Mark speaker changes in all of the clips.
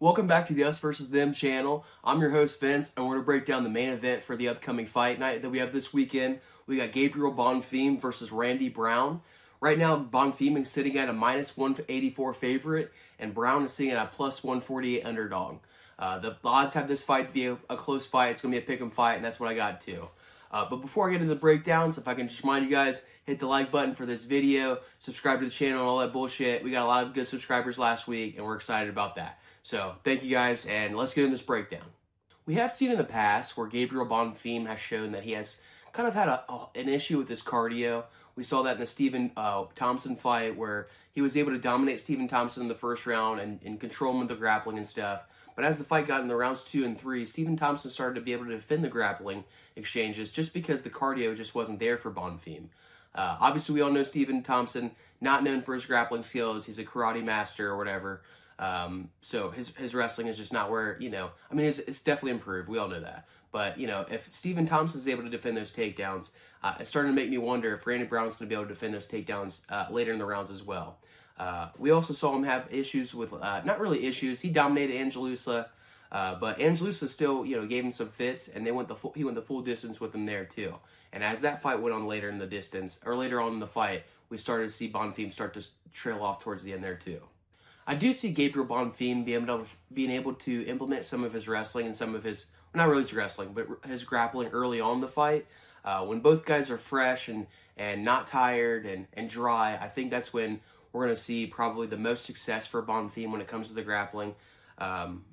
Speaker 1: Welcome back to the Us versus Them channel. I'm your host Vince, and we're going to break down the main event for the upcoming fight night that we have this weekend. We got Gabriel Bonfim versus Randy Brown. Right now, Bonfim is sitting at a minus 184 favorite, and Brown is sitting at a plus 148 underdog. The odds have this fight to be a close fight. It's going to be a pick 'em fight, and that's what I got too. But before I get into the breakdowns, if I can just remind you guys, hit the like button for this video, subscribe to the channel and all that bullshit. We got a lot of good subscribers last week, and we're excited about that. So thank you guys, and let's get in this breakdown. We have seen in the past where Gabriel Bonfim has shown that he has kind of had an issue with his cardio. We saw that in the Stephen Thompson fight where he was able to dominate Stephen Thompson in the first round and control him with the grappling and stuff. But as the fight got in the rounds 2 and 3, Stephen Thompson started to be able to defend the grappling exchanges just because the cardio just wasn't there for Bonfim. Obviously, we all know Stephen Thompson, not known for his grappling skills. He's a karate master or whatever. So his wrestling is just not where, it's definitely improved. We all know that. But, if Stephen Thompson's able to defend those takedowns, it's starting to make me wonder if Randy Brown's going to be able to defend those takedowns later in the rounds as well. We also saw him have issues with, not really issues. He dominated Angelusa, but Angelusa still, gave him some fits, and he went the full distance with him there too. And as that fight went on later in the distance, or later on in the fight, we started to see Bonfim start to trail off towards the end there too. I do see Gabriel Bonfim being able to implement some of his wrestling and some of his, not really his wrestling, but his grappling early on in the fight. When both guys are fresh and not tired and dry, I think that's when we're going to see probably the most success for Bonfim when it comes to the grappling. And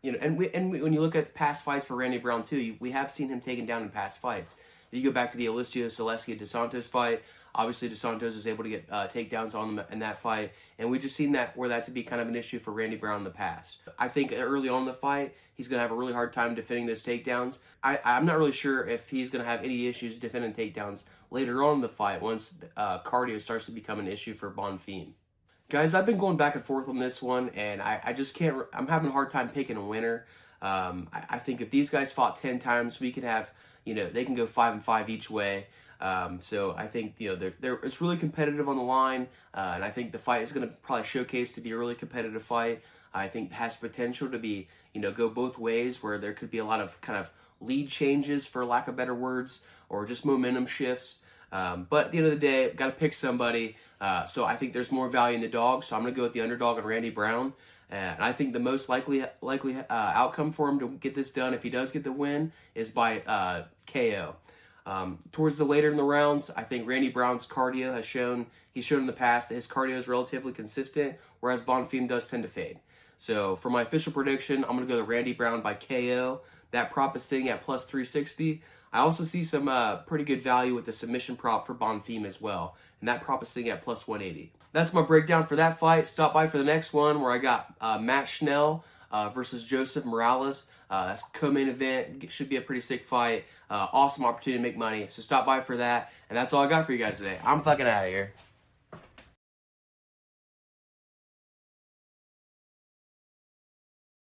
Speaker 1: when you look at past fights for Randy Brown too, we have seen him taken down in past fights. You go back to the Alicio Zaleski dos Santos fight. Obviously, dos Santos is able to get takedowns on him in that fight, and we just seen that to be kind of an issue for Randy Brown in the past. I think early on in the fight, he's going to have a really hard time defending those takedowns. I'm not really sure if he's going to have any issues defending takedowns later on in the fight once cardio starts to become an issue for Bonfim. Guys, I've been going back and forth on this one, and I just can't. I'm having a hard time picking a winner. I think if these guys fought 10 times, we could have, they can go 5-5 each way. So I think, it's really competitive on the line, and I think the fight is going to probably showcase to be a really competitive fight. I think it has potential to be, go both ways, where there could be a lot of kind of lead changes, for lack of better words, or just momentum shifts. But at the end of the day, got to pick somebody. So I think there's more value in the dog, so I'm going to go with the underdog and Randy Brown. And I think the most likely outcome for him to get this done, if he does get the win, is by KO. Towards the later in the rounds, I think Randy Brown's cardio he's shown in the past that his cardio is relatively consistent, whereas Bonfim does tend to fade. So for my official prediction, I'm going to go with Randy Brown by KO. That prop is sitting at plus 360. I also see some pretty good value with the submission prop for Bonfim as well, and that prop is sitting at plus 180. That's my breakdown for that fight. Stop by for the next one where I got Matt Schnell versus Joseph Morales. That's co-main event. It should be a pretty sick fight. Awesome opportunity to make money. So stop by for that. And that's all I got for you guys today. I'm fucking out of here.